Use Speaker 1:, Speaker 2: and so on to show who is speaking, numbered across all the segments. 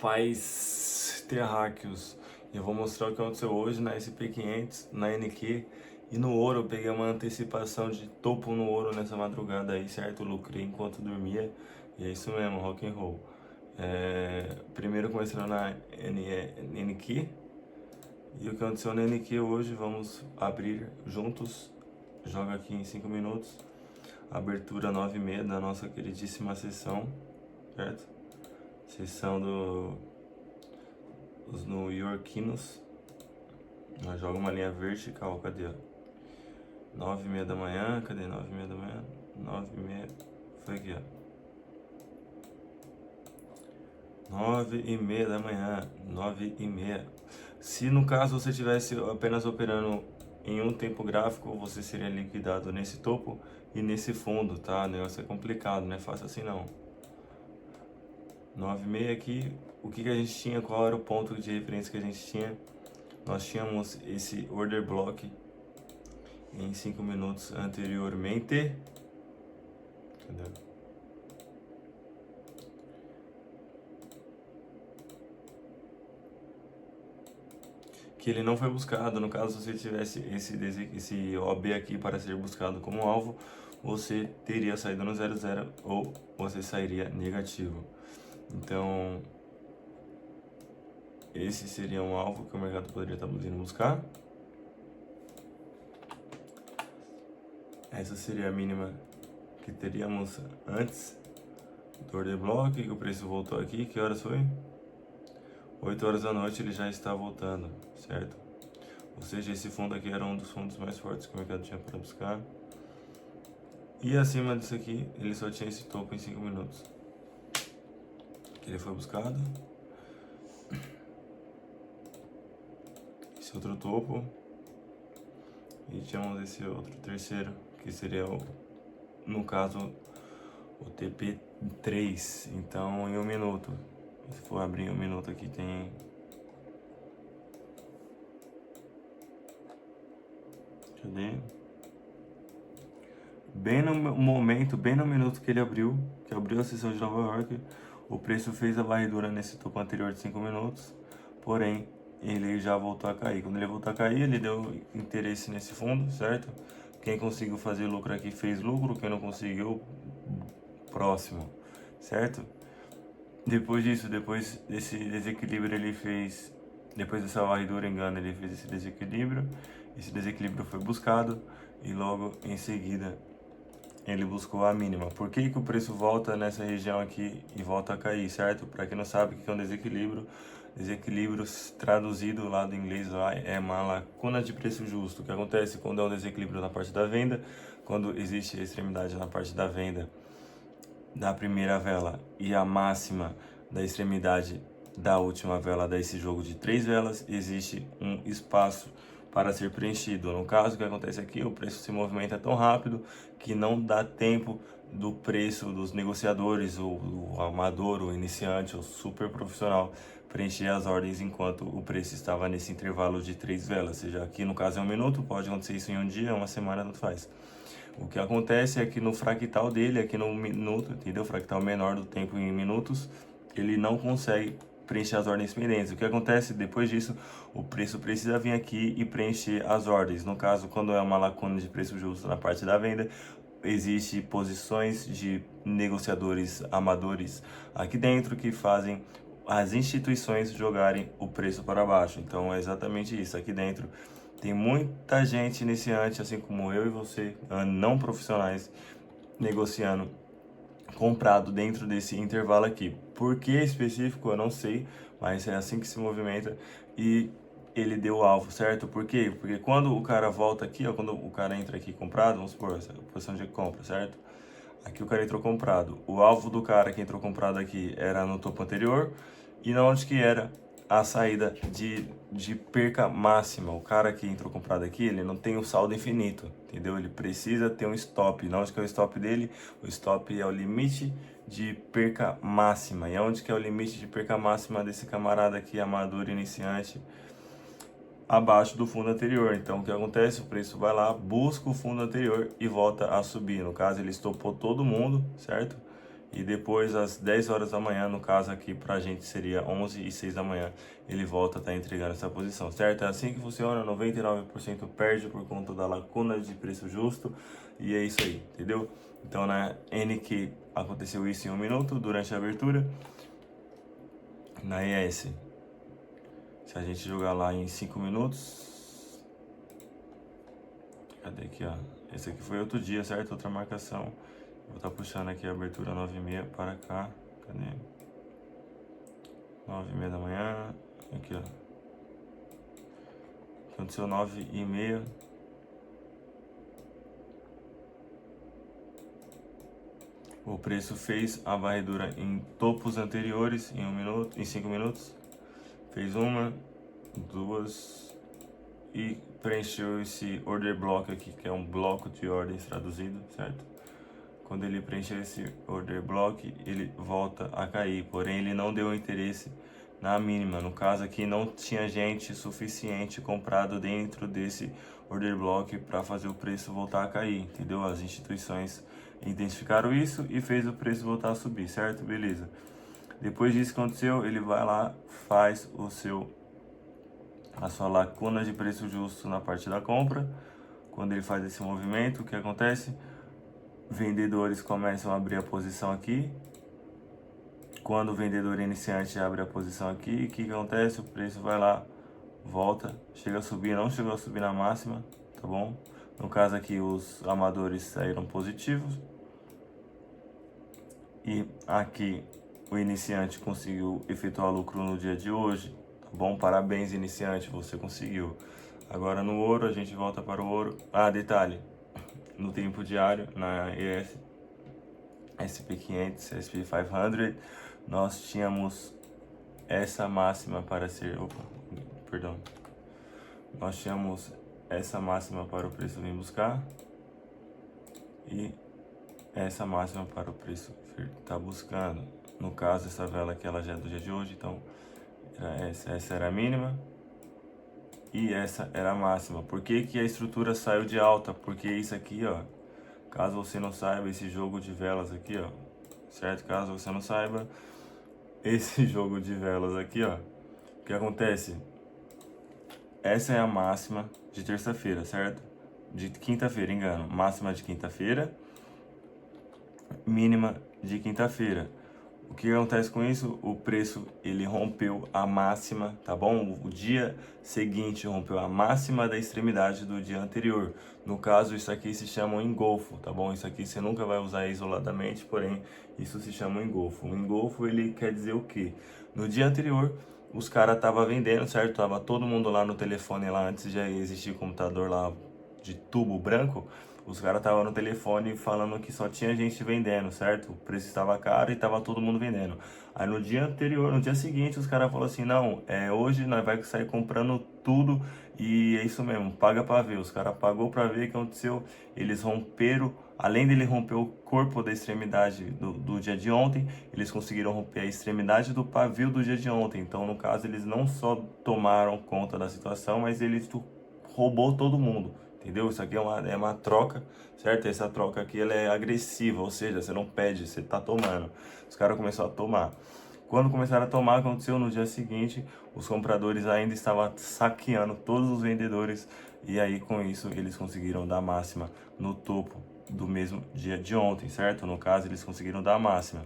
Speaker 1: Pais terráqueos. Eu vou mostrar o que aconteceu hoje na SP500, na NQ e no ouro. Eu peguei uma antecipação de topo no ouro nessa madrugada aí, certo? Lucrei enquanto dormia e é isso mesmo, rock and roll. Primeiro começando na NQ e o que aconteceu na NQ hoje, vamos abrir juntos. Joga aqui em 5 minutos. Abertura 9h30 da nossa queridíssima sessão, certo? Sessão dos New-Yorkinos. Nós joga uma linha vertical, cadê? 9h30 da manhã, cadê 9h30 da manhã? 9h30, foi aqui, ó. 9h30 da manhã, 9h30. Se no caso você estivesse apenas operando em um tempo gráfico, você seria liquidado nesse topo e nesse fundo, tá? O negócio é complicado, não é fácil assim não. 9h30 aqui, o que a gente tinha, qual era o ponto de referência que a gente tinha? Nós tínhamos esse order block em 5 minutos anteriormente. Cadê? Que ele não foi buscado. No caso, se você tivesse esse OB aqui para ser buscado como alvo, você teria saído no 0,0 ou você sairia negativo. Então, esse seria um alvo que o mercado poderia estar vindo buscar. Essa seria a mínima que teríamos antes do order block, que o preço voltou aqui. Que horas foi? 8 horas da noite ele já está voltando, certo? Ou seja, esse fundo aqui era um dos fundos mais fortes que o mercado tinha para buscar. E acima disso aqui, ele só tinha esse topo em 5 minutos. Que ele foi buscado. Esse outro topo. E tínhamos esse outro terceiro, que seria, no caso, o TP3. Então, em 1 minuto. Se for abrir em 1 minuto aqui, tem... Cadê? Bem no momento, bem no minuto que ele abriu, que abriu a sessão de Nova York, o preço fez a varredura nesse topo anterior de 5 minutos, porém, ele já voltou a cair. Quando ele voltou a cair, ele deu interesse nesse fundo, certo? Quem conseguiu fazer lucro aqui fez lucro, quem não conseguiu, próximo, certo? Depois disso, depois desse desequilíbrio ele fez, depois dessa varredura, engano, ele fez esse desequilíbrio foi buscado e logo em seguida ele buscou a mínima. Por que o preço volta nessa região aqui e volta a cair, certo? Para quem não sabe o que é um desequilíbrio, desequilíbrio traduzido lá do inglês lá é uma lacuna de preço justo. O que acontece quando é um desequilíbrio na parte da venda, quando existe a extremidade na parte da venda da primeira vela e a máxima da extremidade da última vela desse jogo de 3 velas, existe um espaço para ser preenchido. No caso, o que acontece aqui, o preço se movimenta tão rápido que não dá tempo do preço dos negociadores, o amador, o iniciante, o super profissional, preencher as ordens enquanto o preço estava nesse intervalo de 3 velas. Seja, aqui no caso é 1 minuto, pode acontecer isso em um dia, uma semana, não faz. O que acontece é que no fractal dele, aqui no minuto, entendeu? O fractal menor do tempo em minutos, ele não consegue preencher as ordens pendentes. O que acontece depois disso, o preço precisa vir aqui e preencher as ordens. No caso, quando é uma lacuna de preço justo na parte da venda, existe posições de negociadores amadores aqui dentro que fazem as instituições jogarem o preço para baixo. Então é exatamente isso. Aqui dentro tem muita gente iniciante, assim como eu e você, não profissionais, negociando comprado dentro desse intervalo aqui. Por que específico, eu não sei, mas é assim que se movimenta e ele deu o alvo, certo? Por quê? Porque quando o cara volta aqui, ó, quando o cara entra aqui comprado, vamos supor, essa posição de compra, certo? Aqui o cara entrou comprado. O alvo do cara que entrou comprado aqui era no topo anterior e na onde que era a saída de perca máxima. O cara que entrou comprado aqui, ele não tem um saldo infinito, entendeu? Ele precisa ter um stop. Na onde que é o stop dele? O stop é o limite de perca máxima. E onde que é o limite de perca máxima desse camarada aqui, amador iniciante? Abaixo do fundo anterior. Então o que acontece? O preço vai lá, busca o fundo anterior e volta a subir. No caso, ele estopou todo mundo, certo? e depois às 10 horas da manhã, no caso aqui pra gente seria 11h06 da manhã, ele volta a estar entregando essa posição, certo? É assim que funciona, 99% perde por conta da lacuna de preço justo, e é isso aí, entendeu? Então na NQ aconteceu isso em 1 minuto durante a abertura. Na ES, se a gente jogar lá em 5 minutos, cadê aqui, ó? Esse aqui foi outro dia, certo? Outra marcação. Vou estar puxando aqui a abertura 9h30 para cá. Cadê? 9h30 da manhã. Aqui, ó. Aconteceu 9h30. O preço fez a varredura em topos anteriores em 1 minuto, em 5 minutos. Fez uma, duas e preencheu esse order block aqui, que é um bloco de ordens traduzido, certo? Quando ele preencheu esse order block, ele volta a cair, porém ele não deu interesse na mínima. No caso aqui, não tinha gente suficiente comprado dentro desse order block para fazer o preço voltar a cair, entendeu? As instituições identificaram isso e fez o preço voltar a subir, certo? Beleza. Depois disso que aconteceu, ele vai lá, faz a sua lacuna de preço justo na parte da compra. Quando ele faz esse movimento, o que acontece? Vendedores começam a abrir a posição aqui. Quando o vendedor iniciante abre a posição aqui, o que acontece? O preço vai lá, volta, chega a subir, não chegou a subir na máxima, tá bom? No caso aqui, os amadores saíram positivos. E aqui, o iniciante conseguiu efetuar lucro no dia de hoje, tá bom? Parabéns, iniciante, você conseguiu. Agora no ouro, a gente volta para o ouro. Ah, detalhe, no tempo diário, na ES, SP500, SP500, nós tínhamos essa máxima para ser... Opa, perdão. Nós tínhamos essa máxima para o preço vir buscar e essa máxima para o preço está buscando. No caso, essa vela aqui ela já é do dia de hoje, então essa era a mínima e essa era a máxima. Por que que a estrutura saiu de alta? Porque isso aqui, ó, caso você não saiba, esse jogo de velas aqui, ó, certo? Caso você não saiba, esse jogo de velas aqui, ó, o que acontece? Essa é a máxima de terça-feira, certo? De quinta-feira, engano. Máxima de quinta-feira, mínima de quinta-feira. O que acontece com isso? O preço, ele rompeu a máxima, tá bom? O dia seguinte rompeu a máxima da extremidade do dia anterior. No caso, isso aqui se chama um engolfo, tá bom? Isso aqui você nunca vai usar isoladamente, porém, isso se chama um engolfo. O engolfo, ele quer dizer o quê? No dia anterior, os caras estavam vendendo, certo? Tava todo mundo lá no telefone, lá antes de existir computador lá de tubo branco. Os caras estavam no telefone falando que só tinha gente vendendo, certo? O preço estava caro e estava todo mundo vendendo. Aí no dia anterior, no dia seguinte, os caras falaram assim, não, hoje nós vai sair comprando tudo e é isso mesmo, paga pra ver. Os caras pagou pra ver o que aconteceu, eles romperam, além dele romper o corpo da extremidade do dia de ontem, eles conseguiram romper a extremidade do pavio do dia de ontem. Então, no caso, eles não só tomaram conta da situação, mas eles roubou todo mundo. Entendeu? Isso aqui é uma troca, certo? Essa troca aqui ela é agressiva, ou seja, você não pede, você tá tomando. Os caras começaram a tomar. Quando começaram a tomar, aconteceu no dia seguinte, os compradores ainda estavam saqueando todos os vendedores e aí com isso eles conseguiram dar máxima no topo do mesmo dia de ontem, certo? No caso, eles conseguiram dar máxima.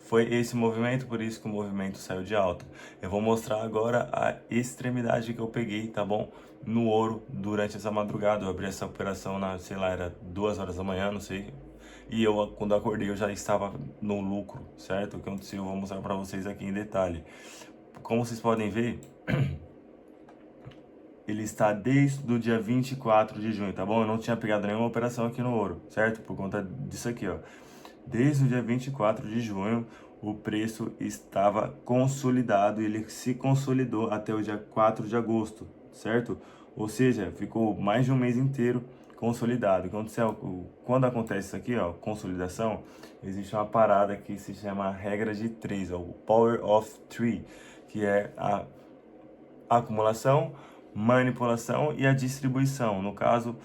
Speaker 1: Foi esse movimento, por isso que o movimento saiu de alta. Eu vou mostrar agora a extremidade que eu peguei, tá bom? No ouro, durante essa madrugada. Eu abri essa operação na, sei lá, era 2 horas da manhã, não sei. E eu, quando acordei, eu já estava no lucro, certo? O que aconteceu, eu vou mostrar pra vocês aqui em detalhe. Como vocês podem ver, ele está desde o dia 24 de junho, tá bom? Eu não tinha pegado nenhuma operação aqui no ouro, certo? Por conta disso aqui, ó. Desde o dia 24 de junho, o preço estava consolidado e ele se consolidou até o dia 4 de agosto, certo? Ou seja, ficou mais de um mês inteiro consolidado. Quando acontece isso aqui, ó, consolidação, existe uma parada que se chama regra de 3, ó, o Power of 3, que é a acumulação, manipulação e a distribuição. No caso,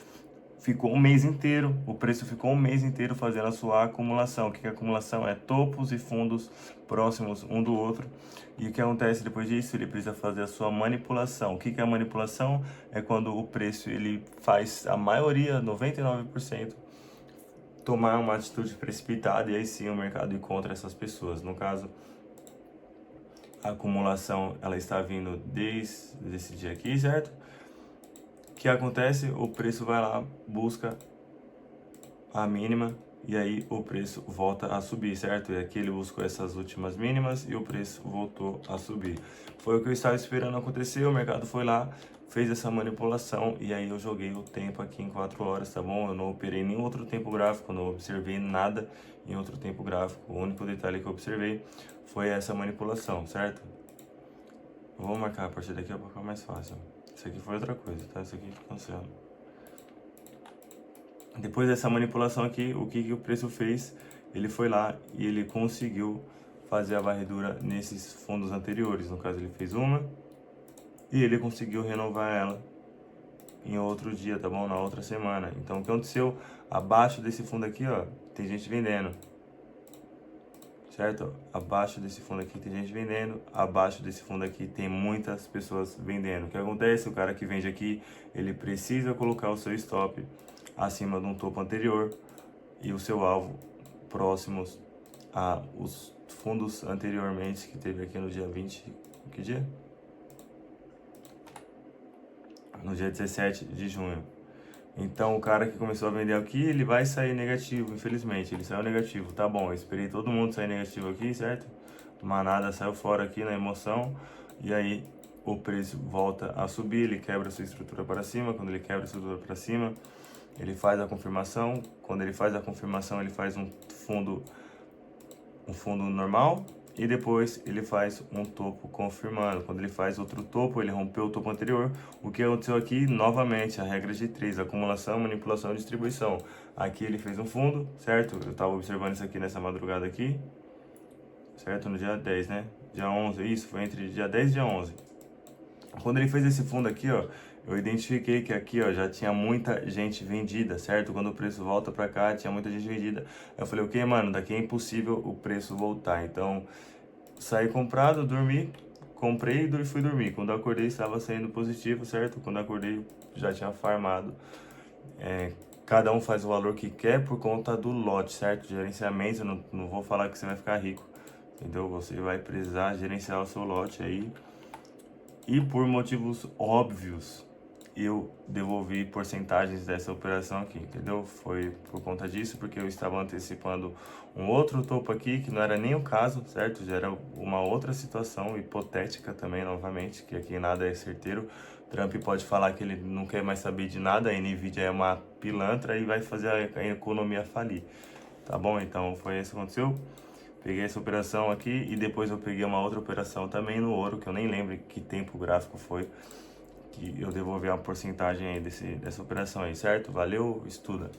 Speaker 1: ficou um mês inteiro, o preço ficou um mês inteiro fazendo a sua acumulação. O que é acumulação? É topos e fundos próximos um do outro. E o que acontece depois disso? Ele precisa fazer a sua manipulação. O que é a manipulação? É quando o preço ele faz a maioria, 99%, tomar uma atitude precipitada, e aí sim o mercado encontra essas pessoas. No caso, a acumulação ela está vindo desde esse dia aqui, certo? O que acontece? O preço vai lá, busca a mínima e aí o preço volta a subir, certo? E aqui ele buscou essas últimas mínimas e o preço voltou a subir. Foi o que eu estava esperando acontecer, o mercado foi lá, fez essa manipulação e aí eu joguei o tempo aqui em 4 horas, tá bom? Eu não operei nenhum outro tempo gráfico, não observei nada em outro tempo gráfico. O único detalhe que eu observei foi essa manipulação, certo? Eu vou marcar a partir daqui para ficar mais fácil. Isso aqui foi outra coisa, tá? Isso aqui cancela. Depois dessa manipulação aqui, o que o preço fez? Ele foi lá e ele conseguiu fazer a varredura nesses fundos anteriores. No caso, ele fez uma e ele conseguiu renovar ela em outro dia, tá bom? Na outra semana. Então, o que aconteceu? Abaixo desse fundo aqui, ó, tem gente vendendo. Certo? Abaixo desse fundo aqui tem gente vendendo, abaixo desse fundo aqui tem muitas pessoas vendendo. O que acontece? O cara que vende aqui, ele precisa colocar o seu stop acima de um topo anterior e o seu alvo próximos a os fundos anteriormente que teve aqui no dia 20, que dia? No dia 17 de junho. Então, o cara que começou a vender aqui, ele vai sair negativo, infelizmente. Ele saiu negativo, tá bom. Eu esperei todo mundo sair negativo aqui, certo? Manada saiu fora aqui na emoção. E aí, o preço volta a subir, ele quebra sua estrutura para cima. Quando ele quebra a estrutura para cima, ele faz a confirmação. Quando ele faz a confirmação, ele faz um fundo normal. E depois ele faz um topo confirmando. Quando ele faz outro topo, ele rompeu o topo anterior. O que aconteceu aqui, novamente, a regra de 3, acumulação, manipulação e distribuição. Aqui ele fez um fundo, certo? Eu estava observando isso aqui nessa madrugada aqui, certo? No dia 10, né? Dia 11, isso, foi entre dia 10 e dia 11. Quando ele fez esse fundo aqui, ó, eu identifiquei que aqui, ó, já tinha muita gente vendida, certo? Quando o preço volta pra cá, tinha muita gente vendida. Eu falei, ok, mano, daqui é impossível o preço voltar. Então, saí comprado, dormi, comprei e fui dormir. Quando eu acordei, estava saindo positivo, certo? Quando eu acordei, já tinha farmado. Cada um faz o valor que quer por conta do lote, certo? Gerenciamento, eu não vou falar que você vai ficar rico, entendeu? Você vai precisar gerenciar o seu lote aí. E por motivos óbvios, eu devolvi porcentagens dessa operação aqui, entendeu? Foi por conta disso, porque eu estava antecipando um outro topo aqui, que não era nem o caso, certo? Já era uma outra situação hipotética também, novamente, que aqui nada é certeiro. Trump pode falar que ele não quer mais saber de nada, a Nvidia é uma pilantra e vai fazer a economia falir, tá bom? Então foi isso que aconteceu. Peguei essa operação aqui e depois eu peguei uma outra operação também no ouro, que eu nem lembro que tempo gráfico foi, que eu devolvi uma porcentagem aí dessa operação aí, certo? Valeu, estuda!